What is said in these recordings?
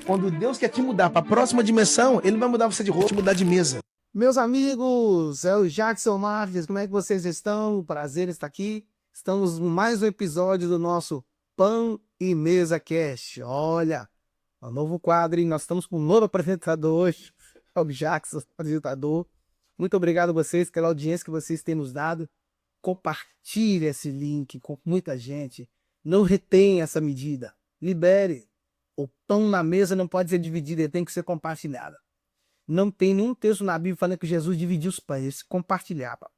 Quando Deus quer te mudar para a próxima dimensão, Ele vai mudar você de roupa, te mudar de mesa. Meus amigos, é o Jackson Marques, como é que vocês estão? Prazer estar aqui. Estamos em mais um episódio do nosso Pão e Mesa Cast. Olha, um novo quadro, hein? Nós estamos com um novo apresentador hoje, é o Jackson, apresentador. Muito obrigado a vocês pela audiência que vocês têm nos dado. Compartilhe esse link com muita gente. Não retenha essa medida. Libere. O pão na mesa não pode ser dividido, ele tem que ser compartilhado. Não tem nenhum texto na Bíblia falando que Jesus dividiu os pães, ele se compartilhava.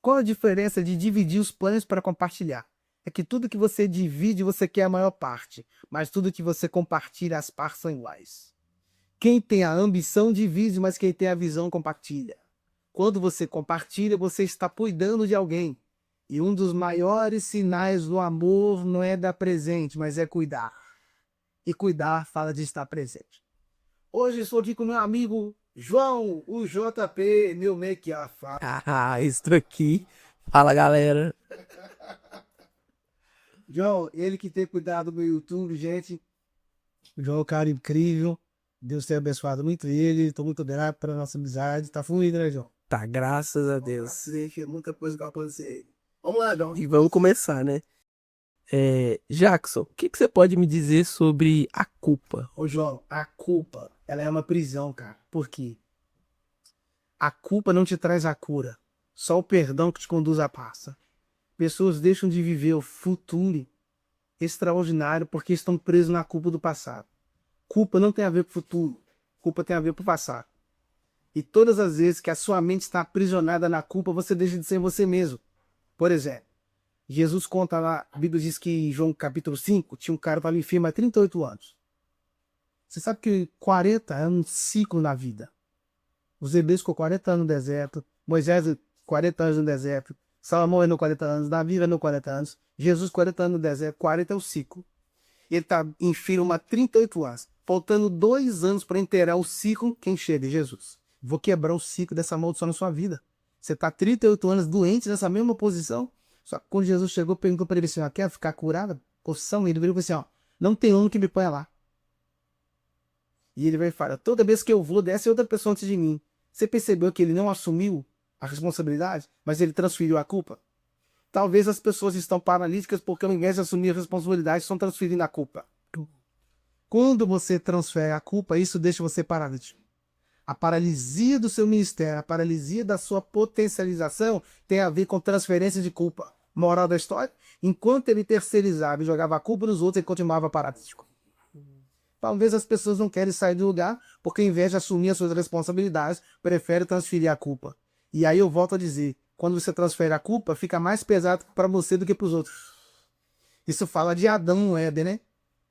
Qual a diferença de dividir os pães para compartilhar? É que tudo que você divide, você quer a maior parte, mas tudo que você compartilha, as partes são iguais. Quem tem a ambição divide, mas quem tem a visão compartilha. Quando você compartilha, você está cuidando de alguém. E um dos maiores sinais do amor não é dar presente, mas é cuidar. E cuidar fala de estar presente. Hoje estou aqui com meu amigo João, o JP, meu make-up. Estou aqui. Fala, galera. João, ele que tem cuidado do meu YouTube, gente. O João é um cara incrível. Deus tenha abençoado muito ele. Estou muito grato pela nossa amizade. Tá fluindo, né, João? Tá, graças a Deus. Muita coisa que eu aconteceu. Vamos lá, João. E vamos começar, né? Jackson, o que você pode me dizer sobre a culpa? Ô, João, a culpa, ela é uma prisão, cara. Por quê? A culpa não te traz a cura. Só o perdão que te conduz à paz. Pessoas deixam de viver o futuro extraordinário porque estão presos na culpa do passado. Culpa não tem a ver com o futuro. Culpa tem a ver com o passado. E todas as vezes que a sua mente está aprisionada na culpa, você deixa de ser você mesmo. Por exemplo, Jesus conta lá, a Bíblia diz que em João capítulo 5, tinha um cara que estava enfermo há 38 anos. Você sabe que 40 é um ciclo na vida. Os hebreus ficou 40 anos no deserto, Moisés 40 anos no deserto, Salomão reinou 40 anos, Davi reinou 40 anos, Jesus 40 anos no deserto, 40 é o ciclo. Ele está enfermo há 38 anos, faltando 2 anos para inteirar o ciclo, quem chega? Jesus. Vou quebrar o ciclo dessa maldição na sua vida. Você está 38 anos doente nessa mesma posição. Só que quando Jesus chegou, perguntou para ele assim, quer ficar curado? Posição, ele virou e falou assim, não tem um que me ponha lá. E ele vai falar, toda vez que eu vou, desce outra pessoa antes de mim. Você percebeu que ele não assumiu a responsabilidade, mas ele transferiu a culpa? Talvez as pessoas estão paralíticas porque ao invés de assumir a responsabilidade, estão transferindo a culpa. Quando você transfere a culpa, isso deixa você paralítico. A paralisia do seu ministério, a paralisia da sua potencialização tem a ver com transferência de culpa. Moral da história? Enquanto ele terceirizava e jogava a culpa nos outros, ele continuava paralítico. Talvez as pessoas não querem sair do lugar porque, ao invés de assumir as suas responsabilidades, preferem transferir a culpa. E aí eu volto a dizer, quando você transfere a culpa, fica mais pesado para você do que para os outros. Isso fala de Adão no Éden, né?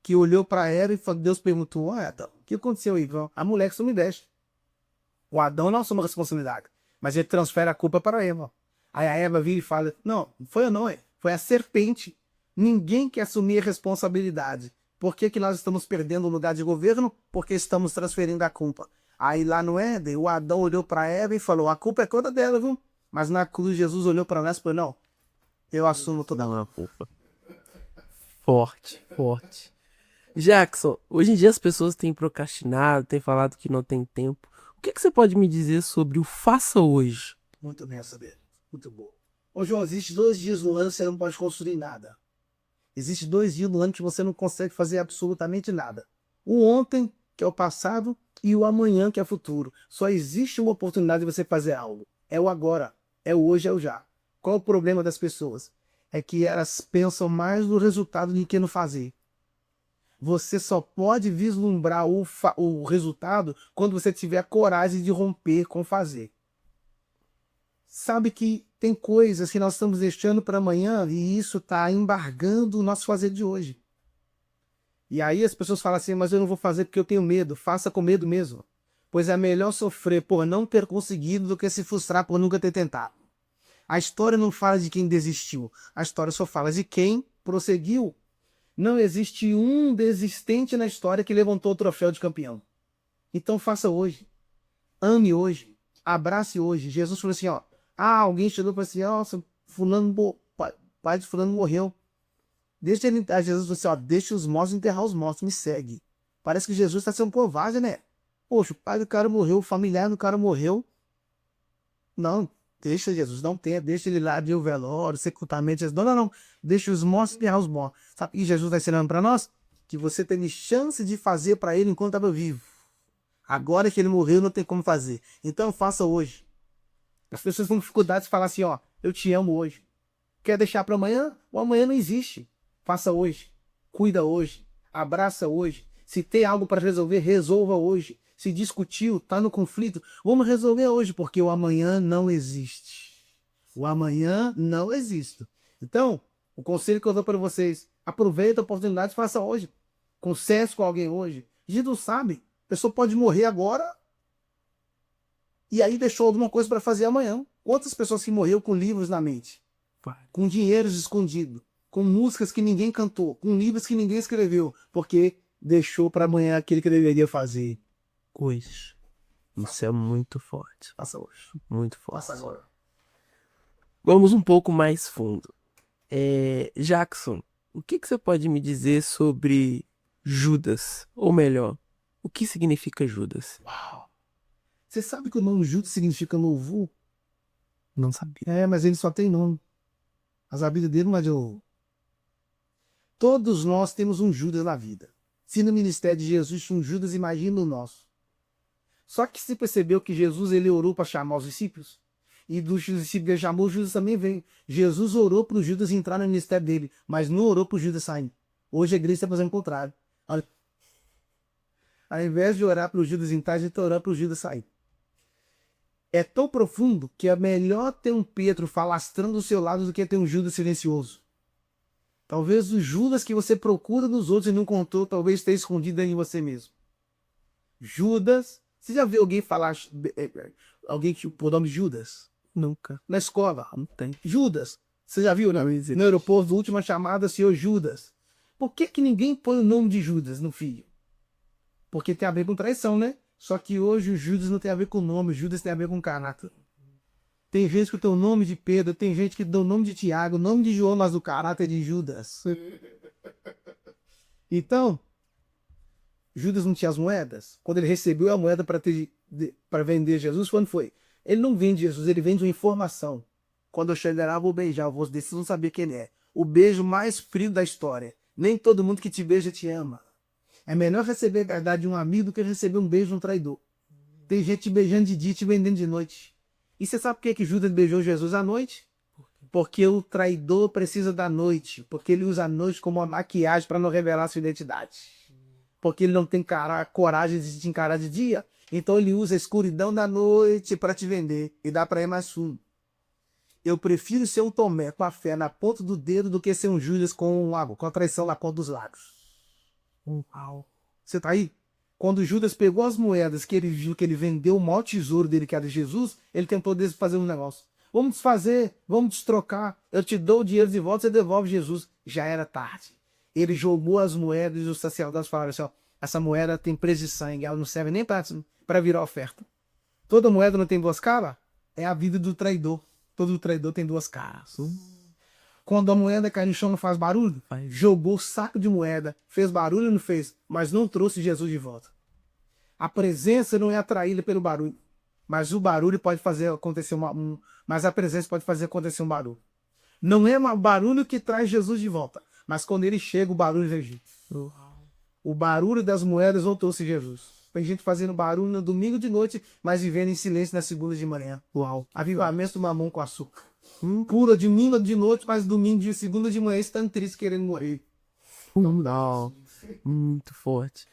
Que olhou para Eva e Deus perguntou, Adão, o que aconteceu aí? A mulher que você me deixa. O Adão não assume a responsabilidade, mas ele transfere a culpa para a Eva. Aí a Eva vira e fala, não foi eu não, foi a serpente. Ninguém quer assumir a responsabilidade. Por que nós estamos perdendo o lugar de governo? Porque estamos transferindo a culpa. Aí lá no Éden, o Adão olhou para Eva e falou, a culpa é toda dela, viu? Mas na cruz, Jesus olhou para nós e falou, não, eu assumo toda a culpa. Forte, forte. Jackson, hoje em dia as pessoas têm procrastinado, têm falado que não tem tempo. O que você pode me dizer sobre o faça hoje? Muito bem a saber. Muito bom. Ô João, existe 2 dias no ano que você não pode construir nada. Existe 2 dias no ano que você não consegue fazer absolutamente nada. O ontem, que é o passado, e o amanhã, que é o futuro. Só existe uma oportunidade de você fazer algo. É o agora. É o hoje, é o já. Qual o problema das pessoas? É que elas pensam mais no resultado do que no fazer. Você só pode vislumbrar o resultado quando você tiver coragem de romper com fazer. Sabe que tem coisas que nós estamos deixando para amanhã e isso está embargando o nosso fazer de hoje. E aí as pessoas falam assim, mas eu não vou fazer porque eu tenho medo. Faça com medo mesmo. Pois é melhor sofrer por não ter conseguido do que se frustrar por nunca ter tentado. A história não fala de quem desistiu. A história só fala de quem prosseguiu. Não existe um desistente na história que levantou o troféu de campeão. Então faça hoje. Ame hoje. Abrace hoje. Jesus falou assim, alguém chegou para assim, pai de fulano morreu. Deixa ele, Jesus falou assim, deixa os mortos enterrar os mortos, me segue. Parece que Jesus está sendo covarde, né? Poxa, o pai do cara morreu, o familiar do cara morreu. Não, deixa Jesus, não tem, deixa ele lá de o velório, sepultamento. Jesus. Não, não, não. Deixa os mortos enterrar os mortos. Sabe o que Jesus está ensinando para nós? Que você teve chance de fazer para ele enquanto estava vivo. Agora que ele morreu, não tem como fazer. Então faça hoje. As pessoas têm dificuldade de falar assim, ó, eu te amo hoje. Quer deixar para amanhã? O amanhã não existe. Faça hoje. Cuida hoje. Abraça hoje. Se tem algo para resolver, resolva hoje. Se discutiu, tá no conflito, vamos resolver hoje, porque o amanhã não existe. O amanhã não existe. Então, o conselho que eu dou para vocês, aproveita a oportunidade e faça hoje. Conserte com alguém hoje. A gente não sabe. A pessoa pode morrer agora e aí deixou alguma coisa para fazer amanhã. Quantas pessoas que morreram com livros na mente? Com dinheiros escondidos, com músicas que ninguém cantou, com livros que ninguém escreveu, porque deixou para amanhã aquele que deveria fazer. Hoje. Isso é muito forte. Faça hoje. Muito forte. Faça agora. Vamos um pouco mais fundo. Jackson, o que você pode me dizer sobre Judas? Ou melhor, o que significa Judas? Uau. Você sabe que o nome Judas significa louvor? Não sabia. Mas ele só tem nome. Mas a vida dele não é de louvor. Todos nós temos um Judas na vida. Se no ministério de Jesus tinha um Judas, imagina o nosso. Só que se percebeu que Jesus ele orou para chamar os discípulos. E dos discípulos que ele chamou, Judas também veio. Jesus orou para o Judas entrar no ministério dele, mas não orou para o Judas sair. Hoje a igreja está fazendo o contrário. Olha, ao invés de orar para o Judas entrar, a gente está orando para o Judas sair. É tão profundo que é melhor ter um Pedro falastrando do seu lado do que ter um Judas silencioso. Talvez o Judas que você procura nos outros e não contou, talvez esteja escondido em você mesmo. Judas. Você já viu alguém falar, alguém que por nome Judas? Nunca. Na escola. Não tem. Judas. Você já viu, né? No aeroporto, última chamada, senhor Judas. Por que ninguém põe o nome de Judas no filho? Porque tem a ver com traição, né? Só que hoje o Judas não tem a ver com o nome, o Judas tem a ver com caráter. Tem gente que tem o nome de Pedro, tem gente que dá o nome de Tiago, o nome de João, mas o caráter de Judas. Então, Judas não tinha as moedas. Quando ele recebeu a moeda para vender Jesus, quando foi? Ele não vende Jesus, ele vende uma informação. Quando eu chegar lá, vou beijar o rosto dele, vocês não sabiam quem ele é. O beijo mais frio da história. Nem todo mundo que te beija te ama. É melhor receber a verdade de um amigo do que receber um beijo de um traidor. Tem gente te beijando de dia e te vendendo de noite. E você sabe por que Judas beijou Jesus à noite? Porque o traidor precisa da noite. Porque ele usa a noite como uma maquiagem para não revelar sua identidade. Porque ele não tem coragem de te encarar de dia. Então ele usa a escuridão da noite para te vender e dá para ir mais fundo. Eu prefiro ser um Tomé com a fé na ponta do dedo do que ser um Judas com a traição na ponta dos lábios. Uau. Você tá aí? Quando Judas pegou as moedas que ele viu que ele vendeu o maior tesouro dele, que era Jesus, ele tentou desfazer um negócio. Vamos desfazer, vamos destrocar. Eu te dou o dinheiro de volta, você devolve Jesus. Já era tarde. Ele jogou as moedas e os sacerdotes falaram assim, ó, essa moeda tem preço de sangue, ela não serve nem para virar oferta. Toda moeda não tem duas caras? É a vida do traidor. Todo traidor tem duas caras. Quando a moeda cai no chão não faz barulho, jogou o saco de moeda, fez barulho ou não fez, mas não trouxe Jesus de volta. A presença não é atraída pelo barulho, mas o barulho pode fazer acontecer mas a presença pode fazer acontecer um barulho. Não é o barulho que traz Jesus de volta, mas quando ele chega, o barulho vem junto. O barulho das moedas não trouxe Jesus. Tem gente fazendo barulho no domingo de noite, mas vivendo em silêncio na segunda de manhã. Uau. Avivamento do mamão com açúcar. Pula de domingo de noite, mas domingo de segunda de manhã estando triste querendo morrer. Não. Muito forte.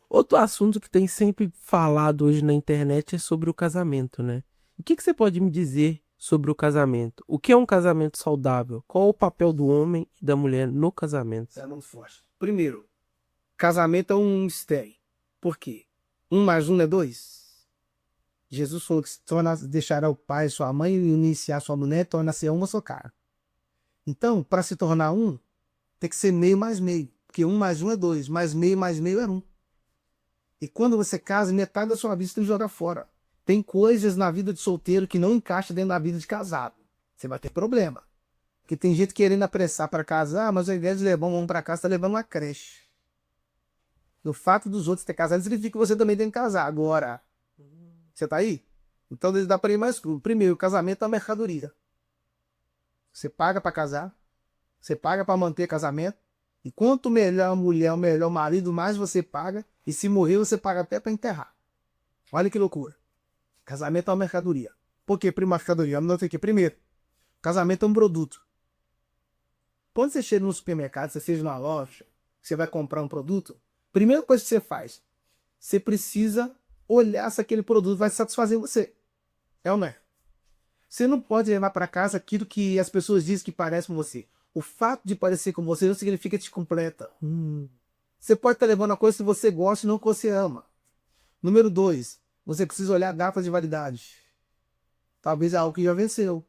Outro assunto que tem sempre falado hoje na internet é sobre o casamento, né? O que você pode me dizer sobre o casamento? O que é um casamento saudável? Qual é o papel do homem e da mulher no casamento? Isso é muito forte. Primeiro, casamento é um mistério. Por quê? 1 mais 1 é 2. Jesus falou que deixará o pai e sua mãe e iniciar sua mulher, torna-se uma só carne. Então, para se tornar um, tem que ser meio mais meio. Porque 1 mais 1 é 2, mais meio é 1. E quando você casa, metade da sua vida você tem que jogar fora. Tem coisas na vida de solteiro que não encaixa dentro da vida de casado. Você vai ter problema. Porque tem gente querendo apressar para casar, mas ao invés de levar um homem para casa, está levando uma creche. O fato dos outros ter casado significa que você também tem que casar. Agora, você tá aí? Então dá para ir mais cru. Primeiro, o casamento é uma mercadoria. Você paga para casar, você paga para manter casamento, e quanto melhor a mulher, melhor o marido, mais você paga, e se morrer você paga até para enterrar. Olha que loucura. Casamento é uma mercadoria. Por que mercadoria? Não sei o que. Primeiro, casamento é um produto. Quando você chega no supermercado, você seja na loja, você vai comprar um produto, primeira coisa que você faz, você precisa olhar se aquele produto vai satisfazer você. É ou não é? Você não pode levar para casa aquilo que as pessoas dizem que parece com você. O fato de parecer com você não significa que te completa. Você pode estar levando a coisa que você gosta e não que você ama. Número 2, você precisa olhar a data de validade. Talvez é algo que já venceu.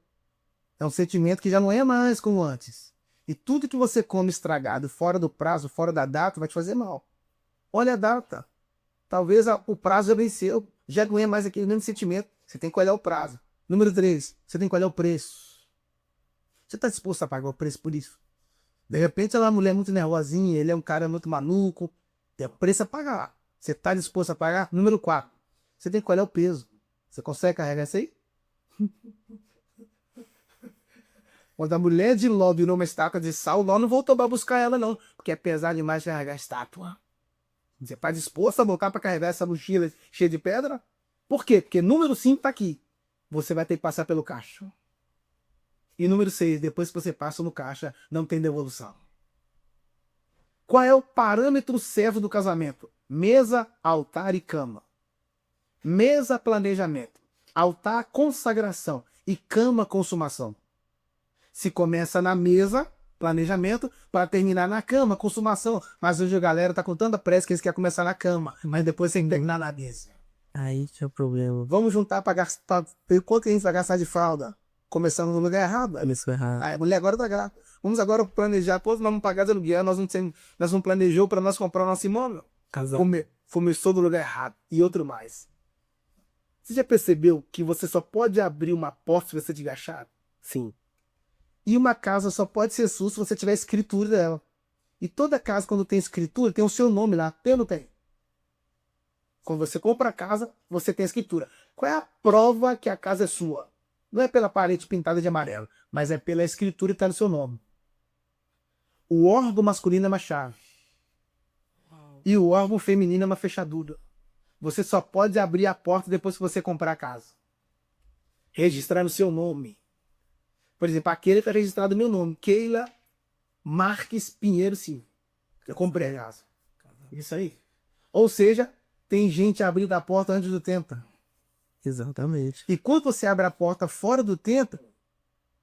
É um sentimento que já não é mais como antes. E tudo que você come estragado, fora do prazo, fora da data, vai te fazer mal. Olha a data. Talvez o prazo já venceu. Já não é mais aquele mesmo sentimento. Você tem que olhar o prazo. Número 3, você tem que olhar o preço. Você está disposto a pagar o preço por isso? De repente ela é uma mulher muito nervosinha, ele é um cara muito maluco. Tem preço a pagar. Você está disposto a pagar? Número 4, você tem que olhar o peso. Você consegue carregar isso aí? Quando a mulher de Ló virou uma estátua de sal, Ló não voltou para buscar ela não, porque é pesado demais carregar a estátua. Você está disposto a voltar para carregar essa mochila cheia de pedra? Por quê? Porque número 5 está aqui. Você vai ter que passar pelo caixa. E número 6, depois que você passa no caixa, não tem devolução. Qual é o parâmetro certo do casamento? Mesa, altar e cama. Mesa, planejamento. Altar, consagração. E cama, consumação. Se começa na mesa, planejamento, para terminar na cama, consumação. Mas hoje a galera tá com tanta pressa que eles querem começar na cama, mas depois tem que terminar na mesa. Aí que é o problema. Vamos juntar para gastar. Ver quanto que a gente vai gastar de fralda. Começando no lugar errado. Começou errado. A mulher agora tá grávida. Vamos agora planejar. Pô, nós vamos pagar de aluguel. Nós não planejou para nós comprar o nosso imóvel. Casal. Começou no lugar errado. E outro mais. Você já percebeu que você só pode abrir uma porta se você tiver a chave? Sim. E uma casa só pode ser sua se você tiver a escritura dela. E toda casa, quando tem escritura, tem o seu nome lá. Tem ou não tem? Quando você compra a casa, você tem a escritura. Qual é a prova que a casa é sua? Não é pela parede pintada de amarelo, mas é pela escritura que está no seu nome. O órgão masculino é uma chave. E o órgão feminino é uma fechadura. Você só pode abrir a porta depois que você comprar a casa. Registrar no seu nome. Por exemplo, aquele está registrado no meu nome. Keila Marques Pinheiro Silva. Eu comprei a casa. Isso aí. Ou seja, tem gente abrindo a porta antes do tempo. Exatamente. E quando você abre a porta fora do tempo,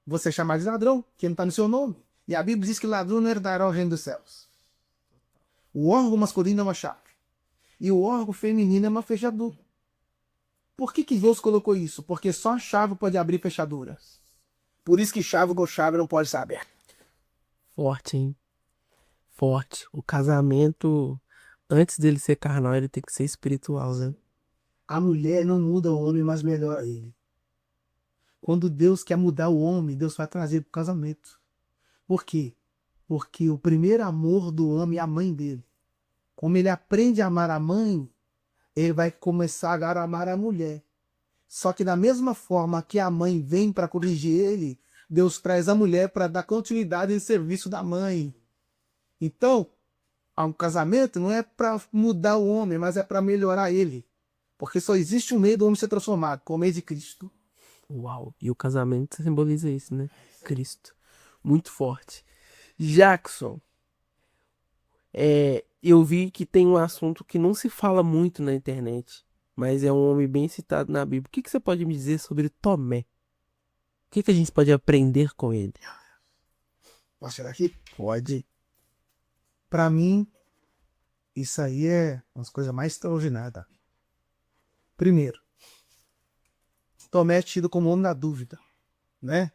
você é chamado de ladrão, que não está no seu nome. E a Bíblia diz que ladrão não herdará o reino dos céus. O órgão masculino é uma chave. E o órgão feminino é uma fechadura. Por que Deus colocou isso? Porque só a chave pode abrir fechaduras. Por isso que chave com chave não pode ser aberta. Forte, hein? Forte. O casamento, antes dele ser carnal, ele tem que ser espiritual, né? A mulher não muda o homem, mas melhora ele. Quando Deus quer mudar o homem, Deus vai trazer para o casamento. Por quê? Porque o primeiro amor do homem é a mãe dele. Como ele aprende a amar a mãe, ele vai começar agora a amar a mulher. Só que da mesma forma que a mãe vem para corrigir ele, Deus traz a mulher para dar continuidade em serviço da mãe. Então, um casamento não é para mudar o homem, mas é para melhorar ele. Porque só existe um meio do homem ser transformado, com o meio de Cristo. Uau! E o casamento simboliza isso, né? Cristo. Muito forte. Jackson, eu vi que tem um assunto que não se fala muito na internet, mas é um homem bem citado na Bíblia. O que você pode me dizer sobre Tomé? O que a gente pode aprender com ele? Posso tirar aqui? Pode. Para mim, isso aí é uma das coisas mais extraordinárias. Primeiro, Tomé é tido como homem da dúvida, né?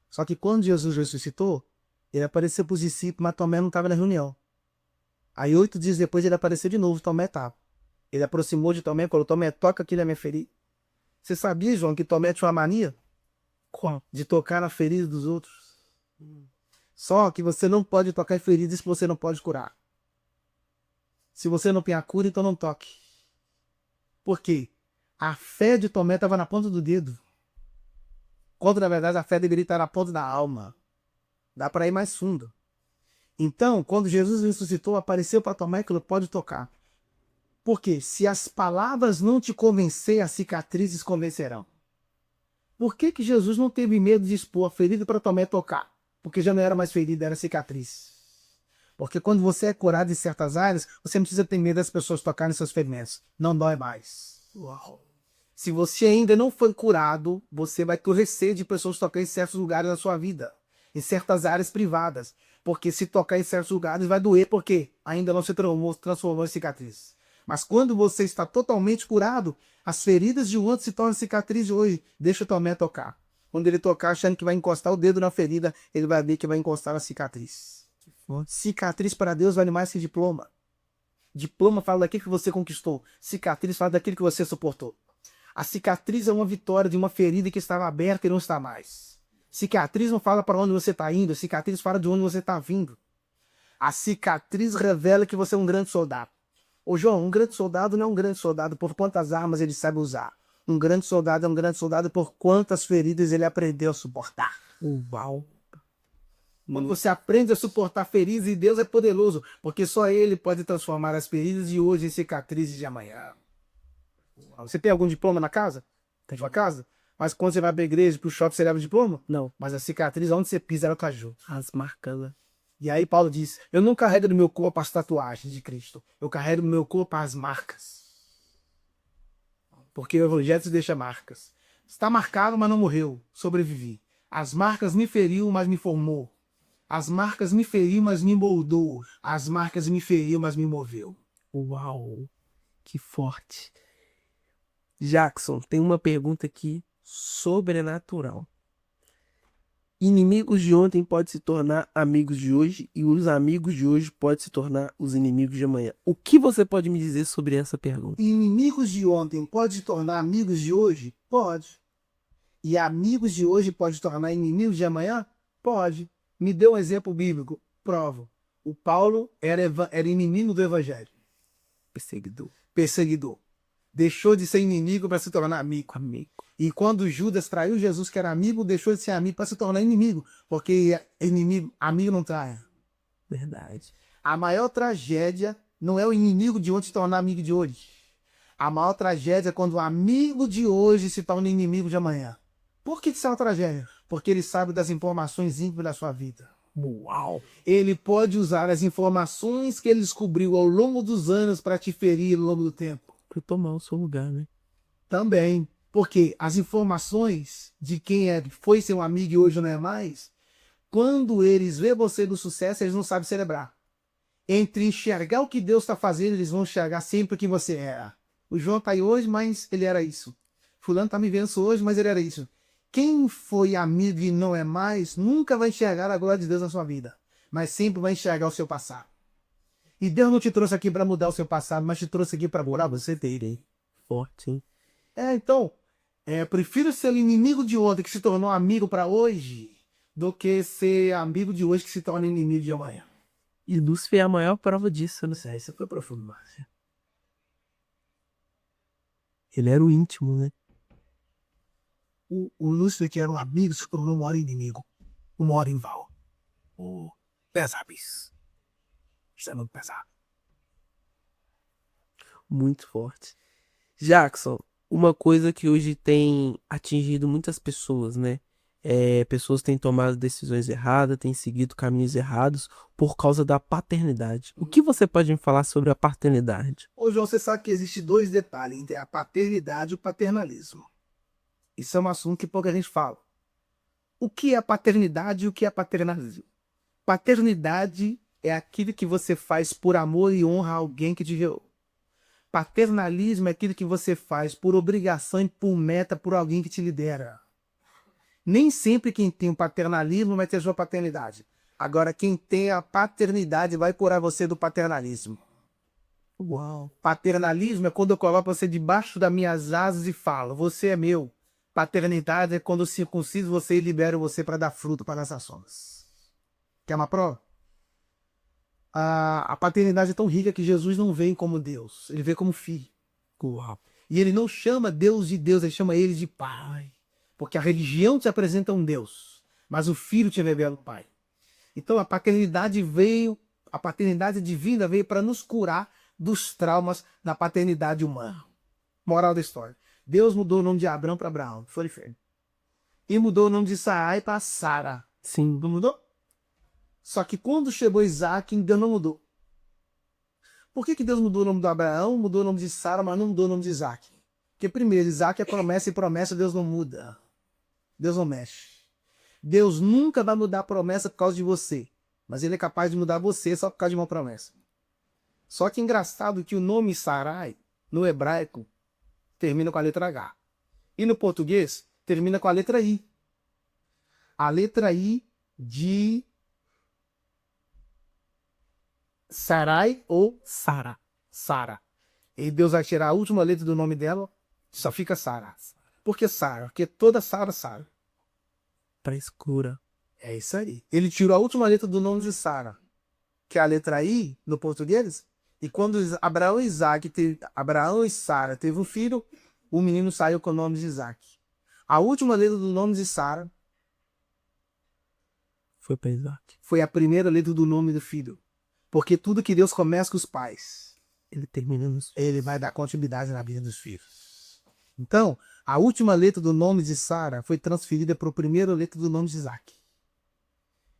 Só que quando Jesus ressuscitou, ele apareceu para os discípulos, mas Tomé não estava na reunião. Aí 8 dias depois ele apareceu de novo, Tomé estava. Ele aproximou de Tomé e falou: Tomé, toca aqui na minha ferida. Você sabia, João, que Tomé tinha uma mania? Qual? De tocar na ferida dos outros. Só que você não pode tocar em feridas que você não pode curar. Se você não tem a cura, então não toque. Por quê? A fé de Tomé estava na ponta do dedo. Quando, na verdade, a fé deveria estar na ponta da alma. Dá para ir mais fundo. Então, quando Jesus ressuscitou, apareceu para Tomé que ele pode tocar. Porque se as palavras não te convencer, as cicatrizes convencerão. Por que Jesus não teve medo de expor a ferida para Tomé tocar? Porque já não era mais ferida, era cicatriz. Porque quando você é curado em certas áreas, você não precisa ter medo das pessoas tocarem seus ferimentos. Não dói mais. Uau. Se você ainda não foi curado, você vai ter receio de pessoas tocarem em certos lugares da sua vida. Em certas áreas privadas. Porque se tocar em certos lugares vai doer, porque ainda não se transformou em cicatriz. Mas quando você está totalmente curado, as feridas de ontem se tornam cicatriz de hoje. Deixa o Tomé tocar. Quando ele tocar, achando que vai encostar o dedo na ferida, ele vai ver que vai encostar na cicatriz. Cicatriz para Deus vale mais que diploma. Diploma fala daquilo que você conquistou. Cicatriz fala daquilo que você suportou. A cicatriz é uma vitória de uma ferida que estava aberta e não está mais. Cicatriz não fala para onde você está indo. Cicatriz fala de onde você está vindo. A cicatriz revela que você é um grande soldado. Ô João, um grande soldado não é um grande soldado por quantas armas ele sabe usar. Um grande soldado é um grande soldado por quantas feridas ele aprendeu a suportar. Uau. Quando você aprende a suportar feridas, e Deus é poderoso, porque só Ele pode transformar as feridas de hoje em cicatrizes de amanhã. Você tem algum diploma na casa? Tem sua casa? Mas quando você vai para a igreja, para o shopping, você leva o diploma? Não. Mas a cicatriz, onde você pisa, ela tá junto. As marcas, né? E aí Paulo diz, eu não carrego no meu corpo as tatuagens de Cristo. Eu carrego no meu corpo as marcas. Porque o evangelho se deixa marcas. Está marcado, mas não morreu. Sobrevivi. As marcas me feriu, mas me formou. As marcas me feriu, mas me moldou. As marcas me feriu, mas me moveu. Uau. Que forte. Jackson, tem uma pergunta aqui sobrenatural. Inimigos de ontem podem se tornar amigos de hoje e os amigos de hoje podem se tornar os inimigos de amanhã. O que você pode me dizer sobre essa pergunta? Inimigos de ontem podem se tornar amigos de hoje? Pode. E amigos de hoje podem se tornar inimigos de amanhã? Pode. Me dê um exemplo bíblico. Provo. O Paulo era inimigo do evangelho. Perseguidor. Deixou de ser inimigo para se tornar amigo. E quando Judas traiu Jesus, que era amigo, deixou de ser amigo para se tornar inimigo. Porque amigo não trai. Verdade. A maior tragédia não é o inimigo de ontem se tornar amigo de hoje. A maior tragédia é quando o amigo de hoje se torna inimigo de amanhã. Por que isso é uma tragédia? Porque ele sabe das informações íntimas da sua vida. Uau. Ele pode usar as informações que ele descobriu ao longo dos anos para te ferir ao longo do tempo. Para tomar o seu lugar, né? Também. Porque as informações de quem foi seu amigo e hoje não é mais, quando eles vê você do sucesso, eles não sabem celebrar. Entre enxergar o que Deus está fazendo, eles vão enxergar sempre o que você era. O João está aí hoje, mas ele era isso. Fulano está me vendo hoje, mas ele era isso. Quem foi amigo e não é mais, nunca vai enxergar a glória de Deus na sua vida. Mas sempre vai enxergar o seu passado. E Deus não te trouxe aqui para mudar o seu passado, mas te trouxe aqui para curar você dele. Forte, hein? Então, prefiro ser o inimigo de ontem que se tornou amigo para hoje, do que ser amigo de hoje que se torna inimigo de amanhã. E Lúcifer é a maior prova disso, né? Isso foi profundo, Márcio. Ele era o íntimo, né? O Lúcifer, que era um amigo, se tornou um maior inimigo. Um maior rival. Pesados. Isso é muito pesado. Muito forte. Jackson, uma coisa que hoje tem atingido muitas pessoas, né? Pessoas têm tomado decisões erradas, têm seguido caminhos errados por causa da paternidade. O que você pode me falar sobre a paternidade? Ô João, você sabe que existe dois detalhes entre a paternidade e o paternalismo. Isso é um assunto que pouca gente fala. O que é paternidade e o que é paternalismo? Paternidade é aquilo que você faz por amor e honra a alguém que te gerou. Paternalismo é aquilo que você faz por obrigação e por meta por alguém que te lidera. Nem sempre quem tem o paternalismo vai ter a sua paternidade. Agora, quem tem a paternidade vai curar você do paternalismo. Uau. Paternalismo é quando eu coloco você debaixo das minhas asas e falo, você é meu. Paternidade é quando eu circunciso você e libero você para dar fruto para as nações. Quer uma prova? a paternidade é tão rica que Jesus não vem como Deus, ele vem como filho. Uau. E ele não chama Deus de Deus, ele chama ele de Pai. Porque a religião te apresenta um Deus, mas o filho te revela o Pai. Então a paternidade divina veio para nos curar dos traumas da paternidade humana. Moral da história. Deus mudou o nome de Abraão para Abraão, foi inferno. E mudou o nome de Sarai para Sara. Sim. Não mudou? Só que quando chegou Isaac, Deus não mudou. Por que Deus mudou o nome de Abraão, mudou o nome de Sara, mas não mudou o nome de Isaac? Porque primeiro, Isaac é promessa e promessa Deus não muda. Deus não mexe. Deus nunca vai mudar a promessa por causa de você. Mas ele é capaz de mudar você só por causa de uma promessa. Só que engraçado que o nome Sarai, no hebraico, termina com a letra H. E no português, termina com a letra I. A letra I de Sarai ou Sara. Sara. E Deus vai tirar a última letra do nome dela, só fica Sara. Por que Sara? Porque toda Sara, Sara. Frescura. É isso aí. Ele tirou a última letra do nome de Sara, que é a letra I no português. E quando Abraão e Sara teve um filho, o menino saiu com o nome de Isaac. A última letra do nome de Sara Foi para Isaac. foi a primeira letra do nome do filho. Porque tudo que Deus começa com os pais, Ele termina nos... ele vai dar continuidade na vida dos filhos. Então, a última letra do nome de Sara foi transferida para a primeira letra do nome de Isaac.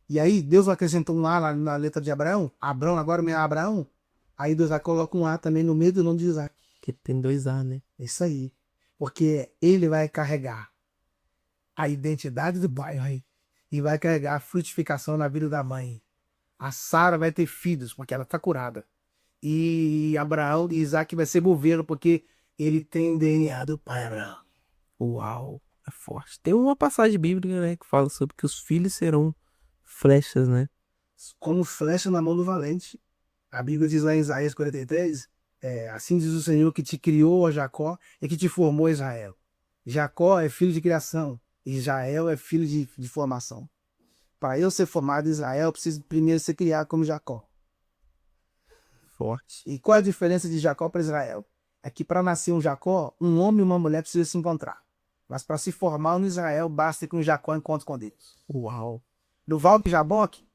E aí, Deus acrescentou um A na letra de Abraão. Abraão agora é Abraão. Aí Deus coloca um A também no meio do nome de Isaac. Que tem 2 A, né? Isso aí. Porque ele vai carregar a identidade do pai e vai carregar a frutificação na vida da mãe. A Sara vai ter filhos, porque ela está curada. E Abraão e Isaac vai ser moveram, porque ele tem DNA do pai Abraão. Uau. É forte. Tem uma passagem bíblica, né, que fala sobre que os filhos serão flechas, né? Como flecha na mão do valente. A Bíblia diz lá em Isaías 43, assim diz o Senhor que te criou, ó Jacó, e que te formou, Israel. Jacó é filho de criação, Israel é filho de formação. Para eu ser formado em Israel, eu preciso primeiro ser criado como Jacó. Forte. E qual é a diferença de Jacó para Israel? É que para nascer um Jacó, um homem e uma mulher precisam se encontrar. Mas para se formar no Israel, basta que um Jacó encontre com Deus. Uau. No Val de Jaboque,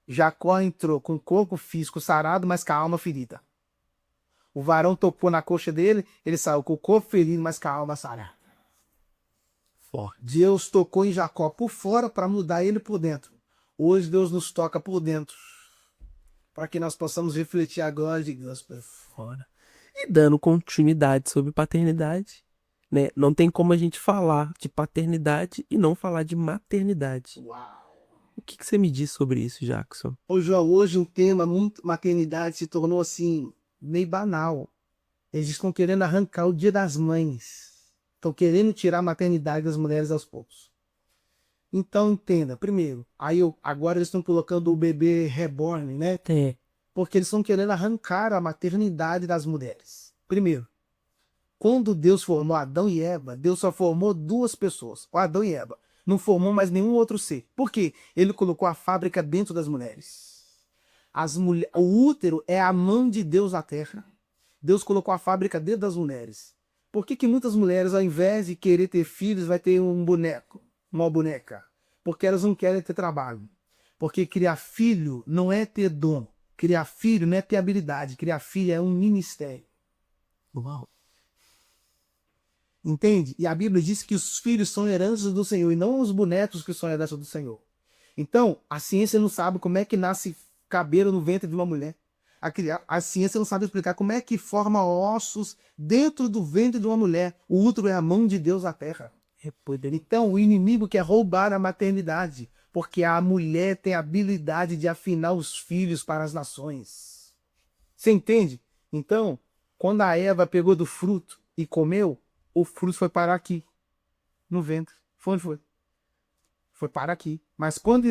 Jacó entrou com o corpo físico sarado, mas com a alma ferida. O varão tocou na coxa dele, ele saiu com o corpo ferido, mas com a alma sarada. Forte. Deus tocou em Jacó por fora para mudar ele por dentro. Hoje Deus nos toca por dentro, para que nós possamos refletir a glória de Deus por fora. E dando continuidade sobre paternidade, né? Não tem como a gente falar de paternidade e não falar de maternidade. Uau! O que você me diz sobre isso, Jackson? Ô, João, hoje um tema muito maternidade se tornou assim, meio banal. Eles estão querendo arrancar o Dia das Mães. Estão querendo tirar a maternidade das mulheres aos poucos. Então entenda, primeiro, agora eles estão colocando o bebê reborn, né? É. Porque eles estão querendo arrancar a maternidade das mulheres. Primeiro, quando Deus formou Adão e Eva, Deus só formou 2 pessoas, o Adão e Eva. Não formou mais nenhum outro ser. Por quê? Ele colocou a fábrica dentro das mulheres. O útero é a mão de Deus na terra. Deus colocou a fábrica dentro das mulheres. Por que muitas mulheres, ao invés de querer ter filhos, vai ter um boneco, uma boneca? Porque elas não querem ter trabalho. Porque criar filho não é ter dom. Criar filho não é ter habilidade. Criar filho é um ministério. Uau. Entende? E a Bíblia diz que os filhos são heranças do Senhor e não os bonecos que são heranças do Senhor. Então, a ciência não sabe como é que nasce cabelo no ventre de uma mulher. A ciência não sabe explicar como é que forma ossos dentro do ventre de uma mulher. O útero é a mão de Deus na terra. É poder. Então, o inimigo quer roubar a maternidade, porque a mulher tem a habilidade de afinar os filhos para as nações. Você entende? Então, quando a Eva pegou do fruto e comeu, o fruto foi parar aqui, no ventre. Foi. Foi parar aqui. Mas quando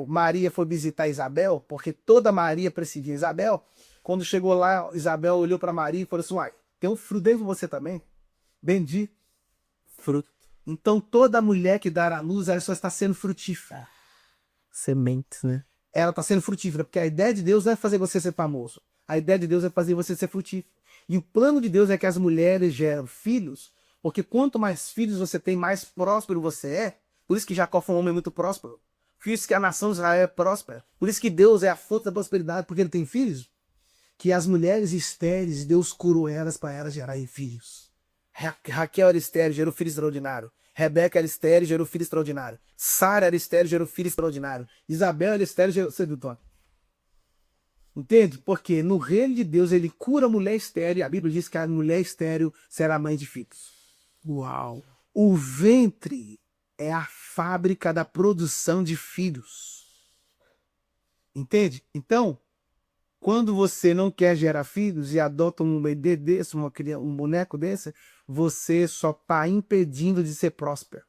Maria foi visitar Isabel, porque toda Maria precedia Isabel, quando chegou lá, Isabel olhou para Maria e falou assim, uai, tem um fruto dentro de você também? Bendito. Fruto. Então toda mulher que dar à luz, ela só está sendo frutífera. Sementes, né? ela está sendo frutífera, porque a ideia de Deus não é fazer você ser famoso. A ideia de Deus é fazer você ser frutífero. E o plano de Deus é que as mulheres geram filhos, porque quanto mais filhos você tem, mais próspero você é. Por isso que Jacó foi um homem muito próspero. Por isso que a nação de Israel é próspera. Por isso que Deus é a fonte da prosperidade, porque ele tem filhos. Que as mulheres estéreis, Deus curou elas para elas gerarem filhos. Raquel era estéril, gerou filho extraordinário. Rebeca era estéril, gerou filho extraordinário. Sara era estéril, gerou filho extraordinário. Isabel era estéril, gerou... Sedutor. Entende? Porque no reino de Deus ele cura a mulher estéril. A Bíblia diz que a mulher estéril será mãe de filhos. Uau. O ventre é a fábrica da produção de filhos. Entende? Então, quando você não quer gerar filhos e adota um bebê desse, um boneco desse, você só está impedindo de ser próspero.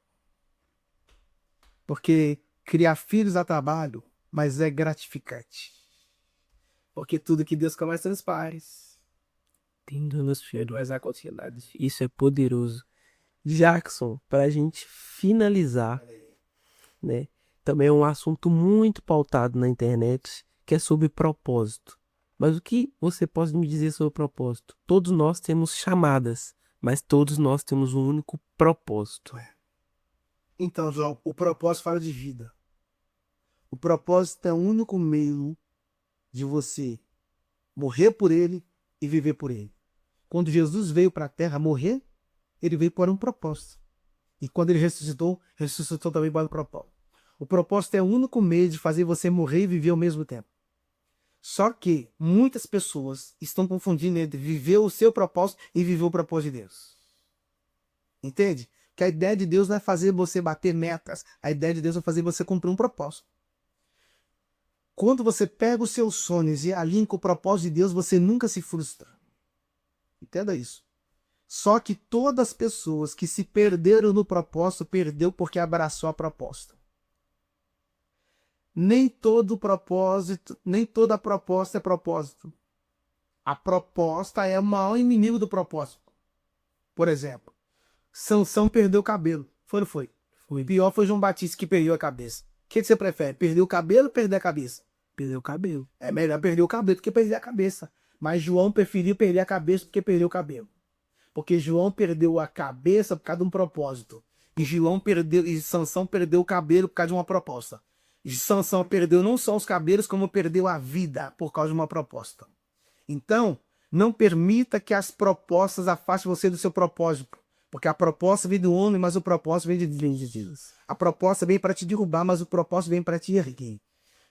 Porque criar filhos dá trabalho, mas é gratificante. Porque tudo que Deus começa nos pares. Tendo nos filhos a quantidade. Isso é poderoso. Jackson, para a gente finalizar, né? Também é um assunto muito pautado na internet, que é sobre propósito. Mas o que você pode me dizer sobre propósito? Todos nós temos chamadas, mas todos nós temos um único propósito. Então, João, o propósito fala de vida. O propósito é o único meio de você morrer por ele e viver por ele. Quando Jesus veio para a terra morrer, ele veio para um propósito. E quando ele ressuscitou, ressuscitou também para um propósito. O propósito é o único meio de fazer você morrer e viver ao mesmo tempo. Só que muitas pessoas estão confundindo entre viver o seu propósito e viver o propósito de Deus. Entende? Que a ideia de Deus não é fazer você bater metas. A ideia de Deus é fazer você cumprir um propósito. Quando você pega os seus sonhos e alinha com o propósito de Deus, você nunca se frustra. Entenda isso. Só que todas as pessoas que se perderam no propósito, perdeu porque abraçou a proposta. Nem todo propósito, nem toda proposta é propósito. A proposta é o maior inimigo do propósito. Por exemplo, Sansão perdeu o cabelo. Foi ou não foi? Foi. Pior foi João Batista que perdeu a cabeça. O que você prefere? Perder o cabelo ou perder a cabeça? Perder o cabelo. É melhor perder o cabelo do que perder a cabeça. Mas João preferiu perder a cabeça do que perder o cabelo. Porque João perdeu a cabeça por causa de um propósito. E Sansão perdeu o cabelo por causa de uma proposta. E Sansão perdeu não só os cabelos, como perdeu a vida por causa de uma proposta. Então, não permita que as propostas afastem você do seu propósito. Porque a proposta vem do homem, mas o propósito vem de Deus. A proposta vem para te derrubar, mas o propósito vem para te erguer.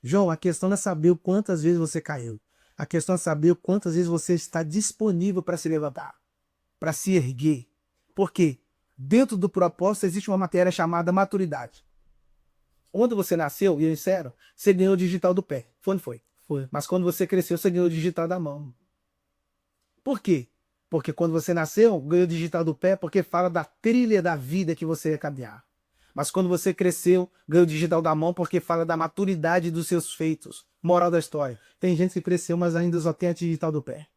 João, a questão não é saber o quantas vezes você caiu. A questão é saber o quantas vezes você está disponível para se levantar, para se erguer. Porque dentro do propósito existe uma matéria chamada maturidade. Quando você nasceu, e eu disseram, você ganhou o digital do pé. Foi ou não foi? Foi. Mas quando você cresceu, você ganhou o digital da mão. Por quê? Porque quando você nasceu, ganhou o digital do pé, porque fala da trilha da vida que você ia caminhar. Mas quando você cresceu, ganhou o digital da mão, porque fala da maturidade dos seus feitos. Moral da história. Tem gente que cresceu, mas ainda só tem a digital do pé.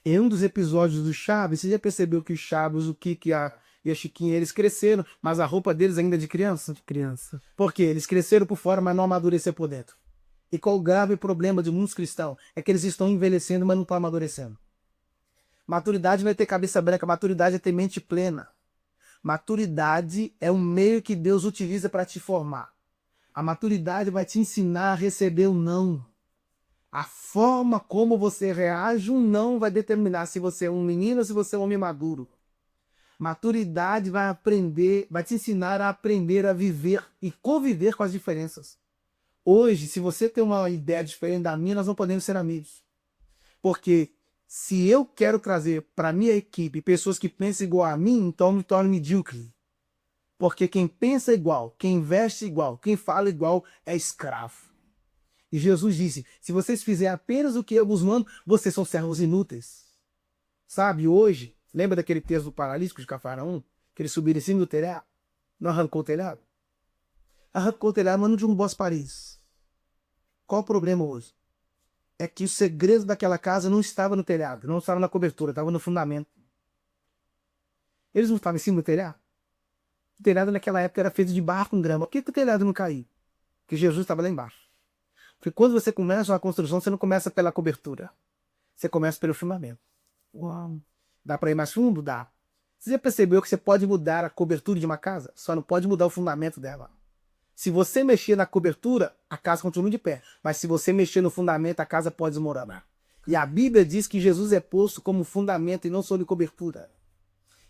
Em um dos episódios do Chaves, você já percebeu que o Chaves, o Kiki e a Chiquinha, eles cresceram, mas a roupa deles ainda é de criança? De criança. Por quê? Eles cresceram por fora, mas não amadureceram por dentro. E qual o grave problema de muitos cristãos? É que eles estão envelhecendo, mas não estão amadurecendo. Maturidade não é ter cabeça branca, maturidade é ter mente plena. Maturidade é um meio que Deus utiliza para te formar. A maturidade vai te ensinar a receber o não. A forma como você reage um não vai determinar se você é um menino ou se você é um homem maduro. Maturidade vai te ensinar a aprender a viver e conviver com as diferenças. Hoje, se você tem uma ideia diferente da minha, nós não podemos ser amigos. Porque se eu quero trazer para minha equipe pessoas que pensam igual a mim, então eu me torno medíocre. Porque quem pensa igual, quem veste igual, quem fala igual é escravo. E Jesus disse, se vocês fizerem apenas o que eu vos mando, vocês são servos inúteis. Sabe, hoje, lembra daquele texto do paralítico de Cafarnaum? Que ele subiu em cima do telhado? Não arrancou o telhado? Arrancou o telhado, mas não derrubou as paredes. Qual o problema hoje? É que o segredo daquela casa não estava no telhado, não estava na cobertura, estava no fundamento. Eles não estavam em cima do telhado? O telhado naquela época era feito de barro com grama. Por que o telhado não caiu? Porque Jesus estava lá embaixo. Porque quando você começa uma construção, você não começa pela cobertura. Você começa pelo fundamento. Uau. Dá para ir mais fundo? Dá. Você já percebeu que você pode mudar a cobertura de uma casa? Só não pode mudar o fundamento dela. Se você mexer na cobertura, a casa continua de pé. Mas se você mexer no fundamento, a casa pode desmoronar. E a Bíblia diz que Jesus é posto como fundamento e não sobre cobertura.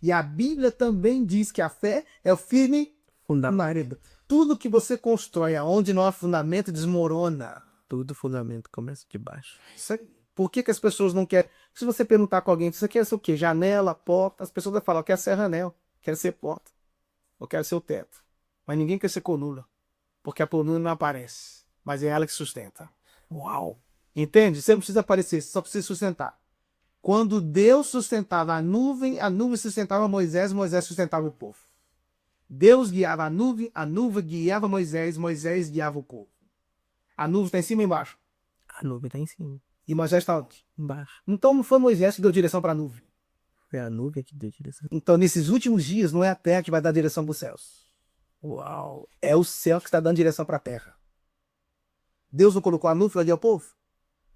E a Bíblia também diz que a fé é o firme fundamento. Tudo que você constrói aonde não há fundamento desmorona. Todo fundamento começa de baixo. Isso aí. Por que as pessoas não querem? Se você perguntar com alguém, você quer ser o quê? Janela, porta? As pessoas vão falar, eu quero ser anel, quero ser porta, eu quero ser o teto. Mas ninguém quer ser coluna, porque a coluna não aparece, mas é ela que sustenta. Uau! Entende? Você não precisa aparecer, você só precisa sustentar. Quando Deus sustentava a nuvem sustentava Moisés, Moisés sustentava o povo. Deus guiava a nuvem guiava Moisés, Moisés guiava o povo. A nuvem está em cima e embaixo. A nuvem tá em cima. E Moisés está onde? Embaixo. Então não foi Moisés que deu direção para a nuvem. Foi a nuvem que deu direção. Então nesses últimos dias não é a terra que vai dar direção para os céus. Uau. É o céu que está dando direção para a terra. Deus não colocou a nuvem para guiar o povo?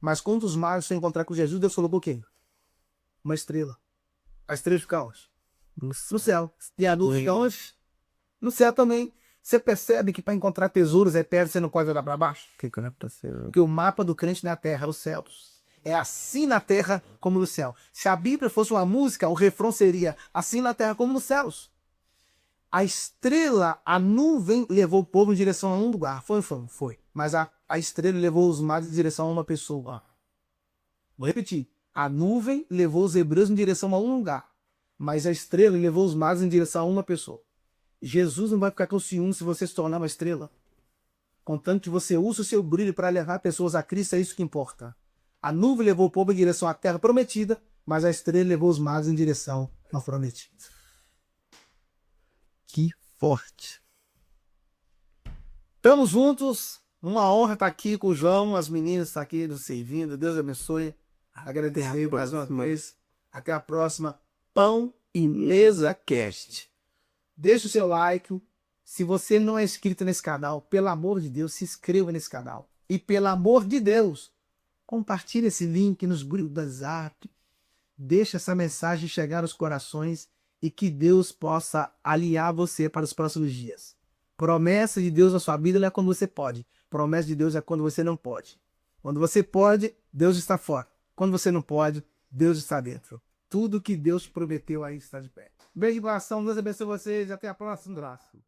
Mas quando os magos se encontrar com Jesus, Deus colocou o quê? Uma estrela. A estrela fica onde? No céu. E a nuvem fica onde? No céu também. Você percebe que para encontrar tesouros eternos você não pode olhar para baixo? Que é para ser? Porque o mapa do crente na terra é os céus. É assim na terra como no céu. Se a Bíblia fosse uma música, o refrão seria assim na terra como nos céus. A estrela, a nuvem levou o povo em direção a um lugar. Foi. Mas a estrela levou os magos em direção a uma pessoa. Vou repetir. A nuvem levou os hebreus em direção a um lugar. Mas a estrela levou os magos em direção a uma pessoa. Jesus não vai ficar com ciúme se você se tornar uma estrela. Contanto que você use o seu brilho para levar pessoas a Cristo, é isso que importa. A nuvem levou o povo em direção à terra prometida, mas a estrela levou os magos em direção ao prometido. Que forte. Estamos juntos. Uma honra estar aqui com o João, as meninas estão aqui nos servindo. Deus abençoe. Agradecer mais uma vez. Até a próxima. Pão e Mesa Cast. Deixe o seu like. Se você não é inscrito nesse canal, pelo amor de Deus, se inscreva nesse canal. E pelo amor de Deus, compartilhe esse link nos grupos do WhatsApp. Deixe essa mensagem chegar aos corações e que Deus possa aliar você para os próximos dias. Promessa de Deus na sua vida não é quando você pode. Promessa de Deus é quando você não pode. Quando você pode, Deus está fora. Quando você não pode, Deus está dentro. Tudo que Deus prometeu aí está de pé. Beijo de coração, Deus abençoe vocês e até a próxima. Um abraço.